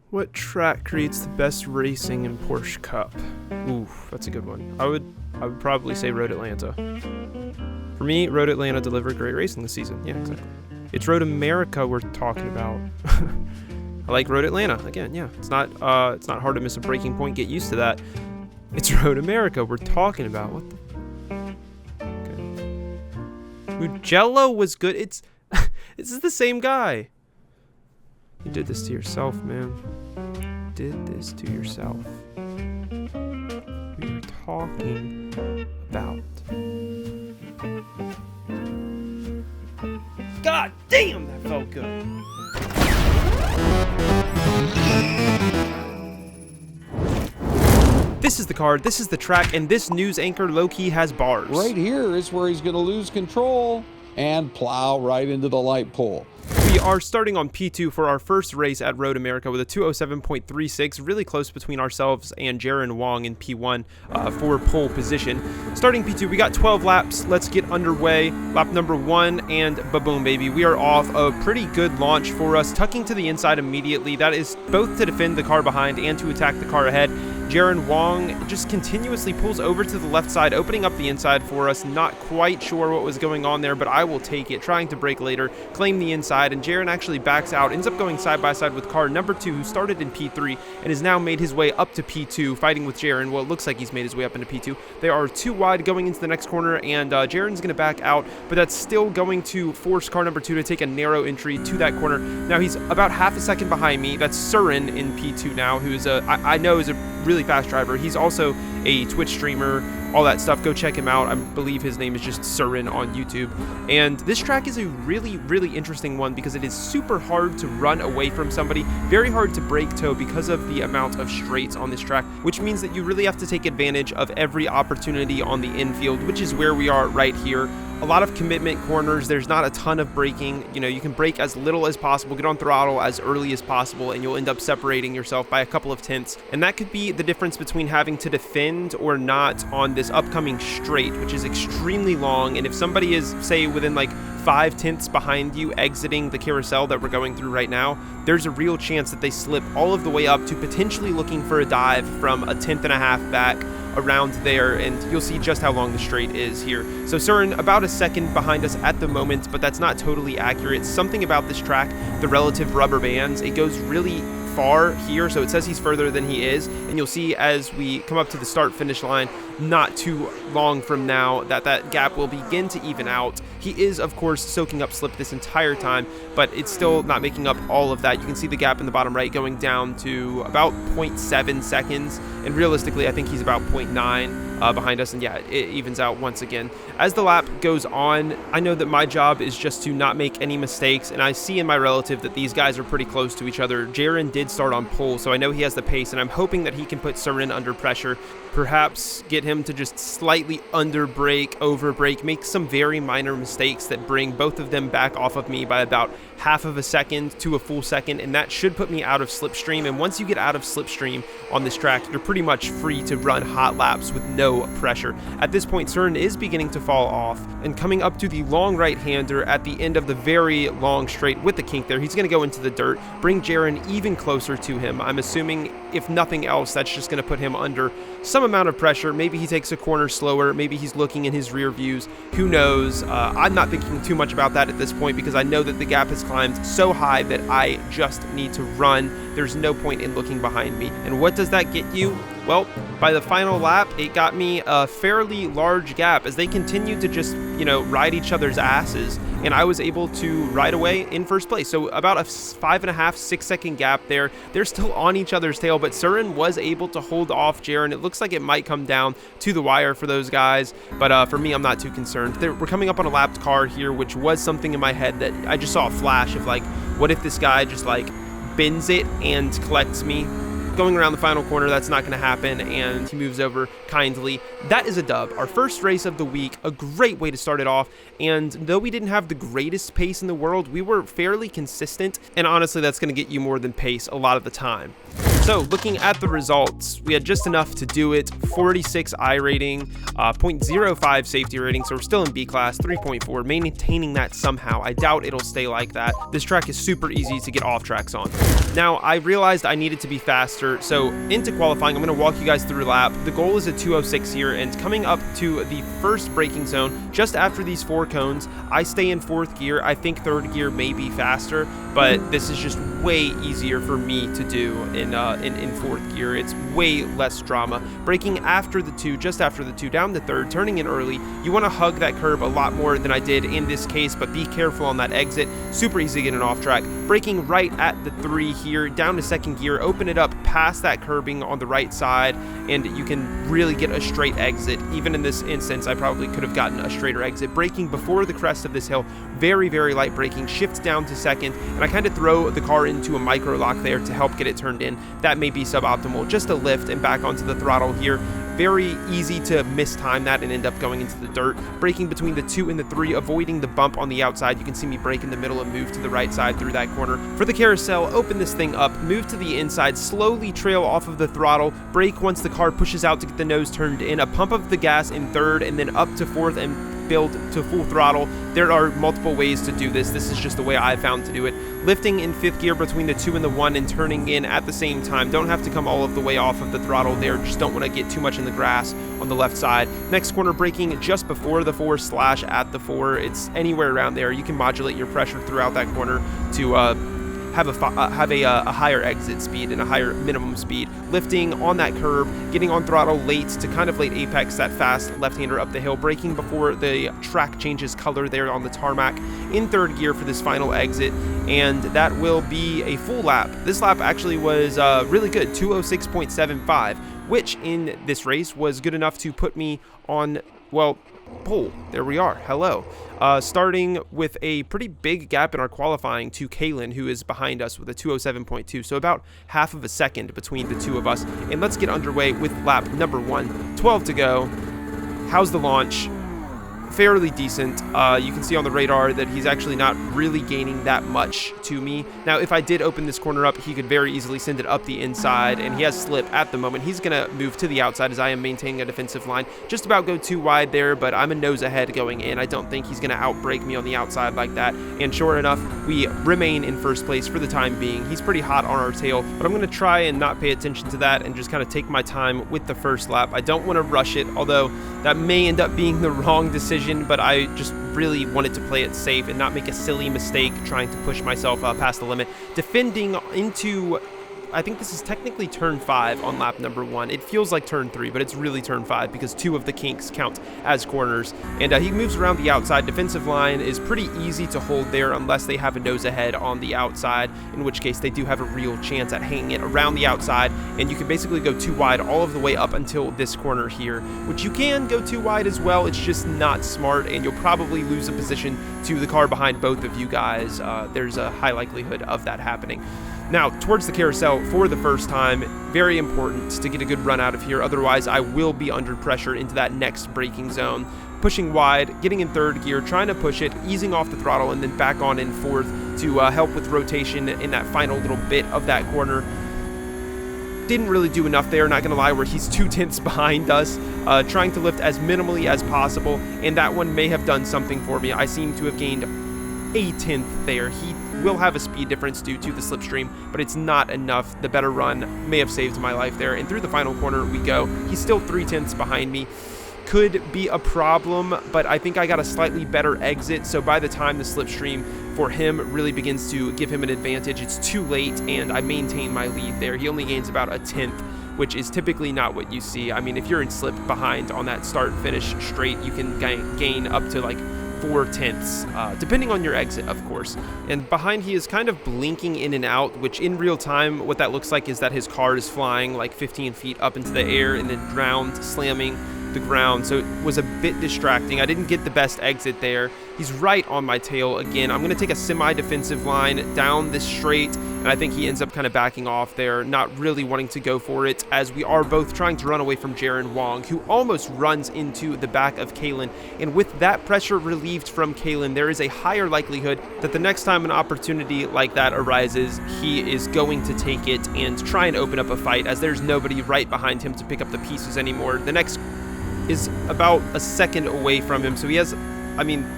What track creates the best racing in Porsche Cup? Ooh, that's a good one. I would probably say Road Atlanta. For me, Road Atlanta delivered great racing this season. Yeah, exactly. It's Road America we're talking about. I like Road Atlanta. Again, yeah. It's not hard to miss a breaking point. Get used to that. It's Road America we're talking about. What the? Okay. Mugello was good. This is the same guy. You did this to yourself, man. You did this to yourself. We are talking about. God damn, that felt good. This is the card, this is the track, and this news anchor low-key has bars. Right here is where he's going to lose control and plow right into the light pole. We are starting on P2 for our first race at Road America with a 2:07.36, really close between ourselves and Jaron Wong in P1 for pole position. Starting P2, we got 12 laps. Let's get underway. Lap number 1, and ba-boom, baby. We are off. A pretty good launch for us, tucking to the inside immediately. That is both to defend the car behind and to attack the car ahead. Jaron Wong just continuously pulls over to the left side, opening up the inside for us. Not quite sure what was going on there, but I will take it. Trying to brake later, claim the inside, and Jaron actually backs out, ends up going side by side with car number 2, who started in P3 and has now made his way up to P2, fighting with Jaron. Well, it looks like he's made his way up into P2. They are too wide going into the next corner, and Jaron's going to back out, but that's still going to force car number 2 to take a narrow entry to that corner. Now he's about half a second behind me. That's Surin in P2 now, who is I know is a really fast driver. He's also a Twitch streamer, all that stuff. Go check him out. I believe his name is just Surin on YouTube. And this track is a really, really interesting one because it is super hard to run away from somebody, very hard to brake toe because of the amount of straights on this track, which means that you really have to take advantage of every opportunity on the infield, which is where we are right here. A lot of commitment corners. There's not a ton of braking. You know, you can brake as little as possible, get on throttle as early as possible, and you'll end up separating yourself by a couple of tenths. And that could be the difference between having to defend or not on this upcoming straight, which is extremely long. And if somebody is, say, within like 5 tenths behind you exiting the carousel that we're going through right now, there's a real chance that they slip all of the way up to potentially looking for a dive from a tenth and a half back around there, and you'll see just how long the straight is here. So Surin about a second behind us at the moment, but that's not totally accurate. Something about this track, the relative rubber bands, it goes really far here, so it says he's further than he is, and you'll see as we come up to the start finish line not too long from now that gap will begin to even out. He is of course soaking up slip this entire time, but it's still not making up all of that. You can see the gap in the bottom right going down to about 0.7 seconds, and realistically I think he's about 0.9 behind us, and yeah, it evens out once again. As the lap goes on, I know that my job is just to not make any mistakes, and I see in my relative that these guys are pretty close to each other. Jaron did start on pole, so I know he has the pace, and I'm hoping that he can put Surin under pressure, perhaps get him to just slightly under brake, over brake, make some very minor mistakes that bring both of them back off of me by about half of a second to a full second, and that should put me out of slipstream. And once you get out of slipstream on this track, you're pretty much free to run hot laps with no pressure. At this point, Surin is beginning to fall off, and coming up to the long right-hander at the end of the very long straight with the kink there, he's going to go into the dirt, bring Jaron even closer to him. I'm assuming, if nothing else, that's just going to put him under some amount of pressure. Maybe he takes a corner slower, maybe he's looking in his rear views, who knows. I'm not thinking too much about that at this point because I know that the gap has climbed so high that I just need to run. There's no point in looking behind me. And what does that get you? Well, by the final lap, it got me a fairly large gap as they continued to just, ride each other's asses, and I was able to ride away in first place. So about a 5.5, 6 second gap there. They're still on each other's tail, but Surin was able to hold off Jaron. It looks like it might come down to the wire for those guys, but for me, I'm not too concerned. We're coming up on a lapped car here, which was something in my head that I just saw a flash of, like, what if this guy just, like, bends it and collects me? Going around the final corner, that's not going to happen, and he moves over kindly. That is a dub. Our first race of the week, a great way to start it off, and though we didn't have the greatest pace in the world, we were fairly consistent, and honestly, that's going to get you more than pace a lot of the time. So looking at the results, we had just enough to do it. 46 I rating, 0.05 safety rating, so we're still in B class, 3.4, maintaining that somehow. I doubt it'll stay like that. This track is super easy to get off tracks on. Now, I realized I needed to be faster, so into qualifying, I'm going to walk you guys through a lap. The goal is a 2:06 here, and coming up to the first braking zone, just after these 4 cones, I stay in 4th gear. I think 3rd gear may be faster, but this is just way easier for me to do in 4th gear. It's way less drama. Braking after the 2, just after the 2, down to 3rd, turning in early. You want to hug that curb a lot more than I did in this case, but be careful on that exit. Super easy to get an off track. Braking right at the 3 here, down to 2nd gear, open it up past that curbing on the right side, and you can really get a straight exit. Even in this instance, I probably could have gotten a straighter exit. Braking before the crest of this hill, very, very light braking, shift down to 2nd, and I kind of throw the car into a micro lock there to help get it turned in. That may be suboptimal. Just a lift and back onto the throttle here. Very easy to mistime that and end up going into the dirt. Braking between the 2 and the 3, avoiding the bump on the outside. You can see me brake in the middle and move to the right side through that corner. For the carousel, open this thing up, move to the inside, slowly trail off of the throttle, brake once the car pushes out to get the nose turned in, a pump of the gas in 3rd, and then up to 4th and build to full throttle. There are multiple ways to do this. This is just the way I found to do it. Lifting in 5th gear between the 2 and the 1 and turning in at the same time. Don't have to come all of the way off of the throttle there. Just don't want to get too much in the grass on the left side. Next corner, braking just before the 4 / at the 4. It's anywhere around there. You can modulate your pressure throughout that corner to have a higher exit speed and a higher minimum speed. Lifting on that curb, getting on throttle late to kind of late apex that fast left-hander up the hill, braking before the track changes color there on the tarmac in 3rd gear for this final exit, and that will be a full lap. This lap actually was really good, 2:06.75, which in this race was good enough to put me on, well, pole. There we are. Hello. Starting with a pretty big gap in our qualifying to Kalen, who is behind us with a 2:07.2, so about half of a second between the two of us. And let's get underway with lap number 1. 12 to go. How's the launch? Fairly decent. You can see on the radar that he's actually not really gaining that much to me. Now, if I did open this corner up, he could very easily send it up the inside, and he has slip at the moment. He's going to move to the outside as I am maintaining a defensive line. Just about go too wide there, but I'm a nose ahead going in. I don't think he's going to outbrake me on the outside like that. And sure enough, we remain in first place for the time being. He's pretty hot on our tail, but I'm going to try and not pay attention to that and just kind of take my time with the first lap. I don't want to rush it, although that may end up being the wrong decision, but I just really wanted to play it safe and not make a silly mistake trying to push myself past the limit. Defending into, I think this is technically turn 5 on lap number 1. It feels like turn 3, but it's really turn 5 because 2 of the kinks count as corners. And he moves around the outside. Defensive line is pretty easy to hold there unless they have a nose ahead on the outside, in which case they do have a real chance at hanging it around the outside. And you can basically go too wide all of the way up until this corner here, which you can go too wide as well. It's just not smart, and you'll probably lose a position to the car behind both of you guys. There's a high likelihood of that happening. Now, towards the carousel for the first time, very important to get a good run out of here. Otherwise, I will be under pressure into that next braking zone. Pushing wide, getting in 3rd gear, trying to push it, easing off the throttle, and then back on in 4th to help with rotation in that final little bit of that corner. Didn't really do enough there, not going to lie, where he's 2/10 behind us, trying to lift as minimally as possible, and that one may have done something for me. I seem to have gained a 10th there. He will have a speed difference due to the slipstream, but it's not enough. The better run may have saved my life there, and through the final corner we go. He's still 3/10 behind me. Could be a problem, but I think I got a slightly better exit, so by the time the slipstream for him really begins to give him an advantage, it's too late, and I maintain my lead there. He only gains about a 10th, which is typically not what you see. I mean, if you're in slip behind on that start-finish straight, you can gain up to like 4/10, depending on your exit, of course. And behind, he is kind of blinking in and out, which in real time, what that looks like is that his car is flying like 15 feet up into the air and then ground slamming the ground, so it was a bit distracting. I didn't get the best exit there. He's right on my tail again. I'm going to take a semi-defensive line down this straight, and and I think he ends up kind of backing off there, not really wanting to go for it, as we are both trying to run away from Jaron Wong, who almost runs into the back of Kalen. And with that pressure relieved from Kalen, there is a higher likelihood that the next time an opportunity like that arises, he is going to take it and try and open up a fight, as there's nobody right behind him to pick up the pieces anymore. The next is about a second away from him, so he has, I mean,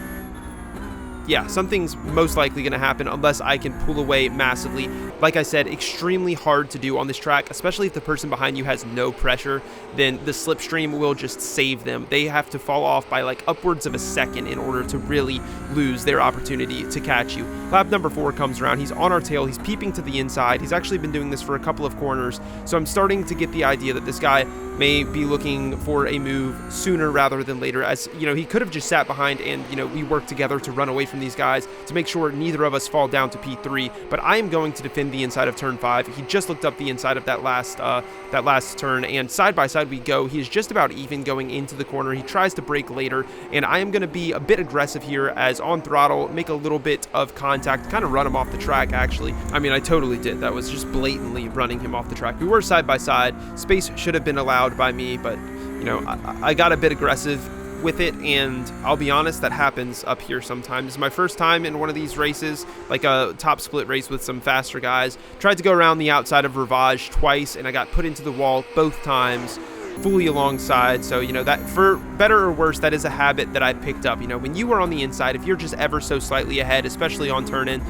yeah, something's most likely going to happen unless I can pull away massively. Like I said, extremely hard to do on this track, especially if the person behind you has no pressure. Then the slipstream will just save them. They have to fall off by like upwards of a second in order to really lose their opportunity to catch you. Lap number 4 comes around. He's on our tail. He's peeping to the inside. He's actually been doing this for a couple of corners, so I'm starting to get the idea that this guy may be looking for a move sooner rather than later, as, you know, he could have just sat behind and, you know, we work together to run away from these guys to make sure neither of us fall down to P3, but I am going to defend the inside of turn 5. He just looked up the inside of that last turn, and side by side we go. He is just about even going into the corner. He tries to brake later, and I am going to be a bit aggressive here, as on throttle, make a little bit of contact, kind of run him off the track, actually. I mean, I totally did. That was just blatantly running him off the track. We were side by side. Space should have been allowed by me, but, you know, I got a bit aggressive with it, and I'll be honest, that happens up here sometimes. It's my first time in one of these races, like a top split race with some faster guys. Tried to go around the outside of Rivage twice, and I got put into the wall both times, fully alongside. So, you know, that, for better or worse, that is a habit that I picked up. You know, when you are on the inside, if you're just ever so slightly ahead, especially on turn-in,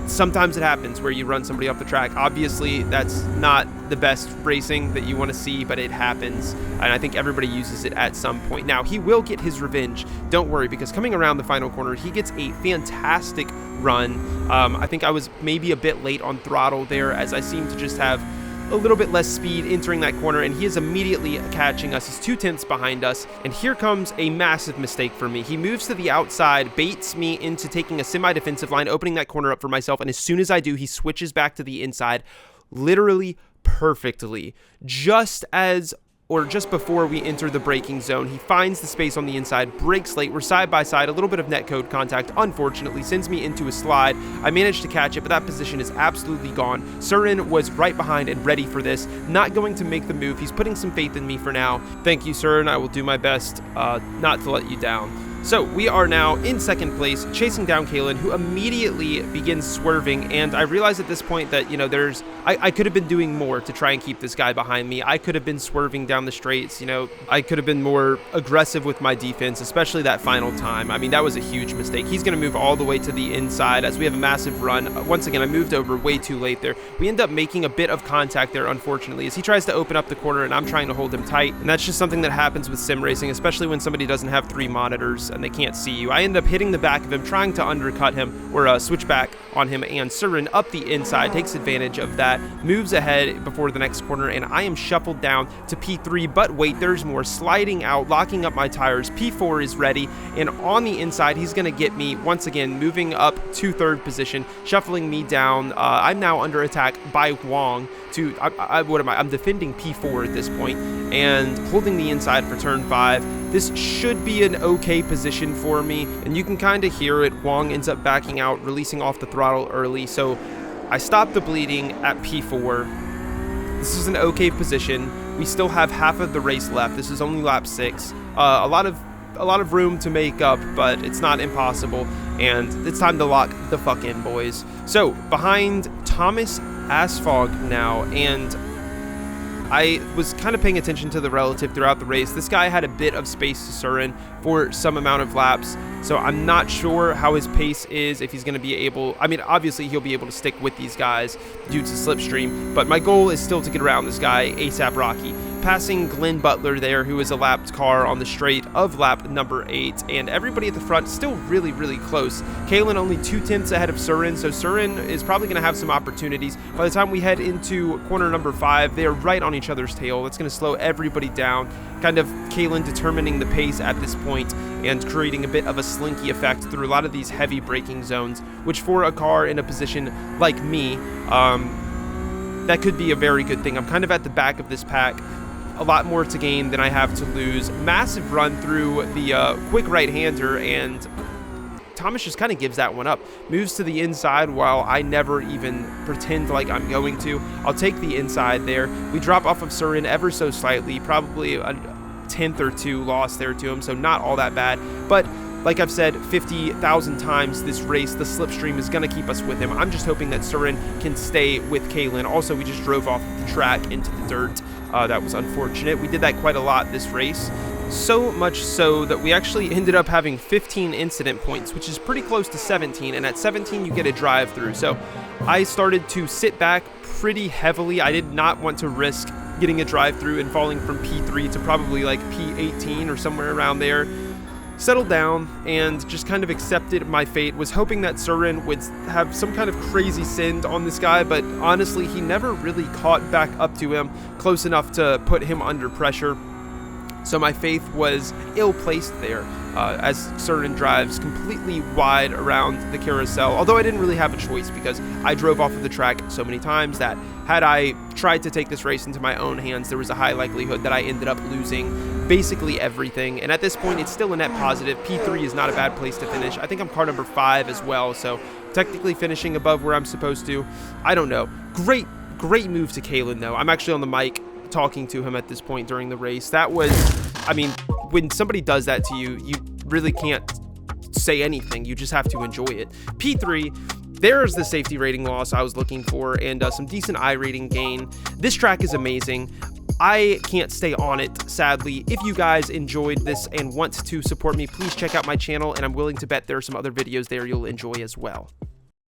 sometimes it happens where you run somebody off the track. Obviously, that's not the best racing that you want to see, but it happens, and I think everybody uses it at some point. Now, he will get his revenge, don't worry, because coming around the final corner, he gets a fantastic run. I think I was maybe a bit late on throttle there, as I seem to just have a little bit less speed entering that corner, and he is immediately catching us. He's 2/10 behind us, and here comes a massive mistake for me. He moves to the outside, baits me into taking a semi-defensive line, opening that corner up for myself, and as soon as I do, he switches back to the inside, literally perfectly. Just before we enter the braking zone, he finds the space on the inside, brakes late, we're side by side, a little bit of netcode contact, unfortunately, sends me into a slide. I managed to catch it, but that position is absolutely gone. Surin was right behind and ready for this, not going to make the move. He's putting some faith in me for now. Thank you, Surin. I will do my best not to let you down. So we are now in second place, chasing down Kalen, who immediately begins swerving, and I realize at this point that, you know, I could have been doing more to try and keep this guy behind me. I could have been swerving down the straights, you know, I could have been more aggressive with my defense, especially that final time. I mean, that was a huge mistake. He's going to move all the way to the inside as we have a massive run. Once again, I moved over way too late there. We end up making a bit of contact there, unfortunately, as he tries to open up the corner, and I'm trying to hold him tight, and that's just something that happens with sim racing, especially when somebody doesn't have 3 monitors and they can't see you. I end up hitting the back of him, trying to undercut him, or switch back on him, and Surin up the inside takes advantage of that, moves ahead before the next corner, and I am shuffled down to P3, but wait, there's more. Sliding out, locking up my tires, P4 is ready, and on the inside, he's going to get me once again, moving up to 3rd position, shuffling me down. I'm now under attack by Wong to, what am I? I'm defending P4 at this point, and holding the inside for turn 5. This should be an okay position for me, and you can kind of hear it. Wong ends up backing out, releasing off the throttle early, so I stop the bleeding at P4. This is an okay position. We still have half of the race left. This is only lap 6. A lot of room to make up, but it's not impossible, and it's time to lock the fuck in, boys. So behind Thomas Asfog now, and I was kind of paying attention to the relative throughout the race. This guy had a bit of space to Surin for some amount of laps, so I'm not sure how his pace is, if he's going to be able, I mean, obviously he'll be able to stick with these guys due to slipstream, but my goal is still to get around this guy, ASAP Rocky. Passing Glenn Butler there, who is a lapped car on the straight of lap number 8, and everybody at the front still really, really close. Kalen only 2/10 ahead of Surin, so Surin is probably going to have some opportunities. By the time we head into corner number 5, they are right on each other's tail. That's going to slow everybody down, kind of Kalen determining the pace at this point and creating a bit of a slinky effect through a lot of these heavy braking zones, which for a car in a position like me, that could be a very good thing. I'm kind of at the back of this pack, a lot more to gain than I have to lose. Massive run through the quick right-hander, and Thomas just kind of gives that one up, moves to the inside while I never even pretend like I'm going to. I'll take the inside there. We drop off of Surin ever so slightly, probably a tenth or two loss there to him, so not all that bad. But like I've said 50,000 times this race, the slipstream is going to keep us with him. I'm just hoping that Surin can stay with Kalen. Also, we just drove off the track into the dirt. That was unfortunate. We did that quite a lot this race. So much so that we actually ended up having 15 incident points, which is pretty close to 17. And at 17, you get a drive-through. So I started to sit back pretty heavily. I did not want to risk getting a drive-through and falling from P3 to probably like P18 or somewhere around there. Settled down and just kind of accepted my fate. Was hoping that Surin would have some kind of crazy send on this guy, but honestly, he never really caught back up to him close enough to put him under pressure. So my faith was ill-placed there as Surin drives completely wide around the carousel, although I didn't really have a choice because I drove off of the track so many times that had I tried to take this race into my own hands, there was a high likelihood that I ended up losing basically everything. And at this point, it's still a net positive. P3 is not a bad place to finish. I think I'm car number 5 as well, so technically finishing above where I'm supposed to. I don't know. Great move to Kalen, though. I'm actually on the mic talking to him at this point during the race. That was, I mean, when somebody does that to you, you really can't say anything. You just have to enjoy it. P3, there's the safety rating loss I was looking for, and some decent iRating gain. This track is amazing. I can't stay on it, sadly. If you guys enjoyed this and want to support me, please check out my channel, and I'm willing to bet there are some other videos there you'll enjoy as well.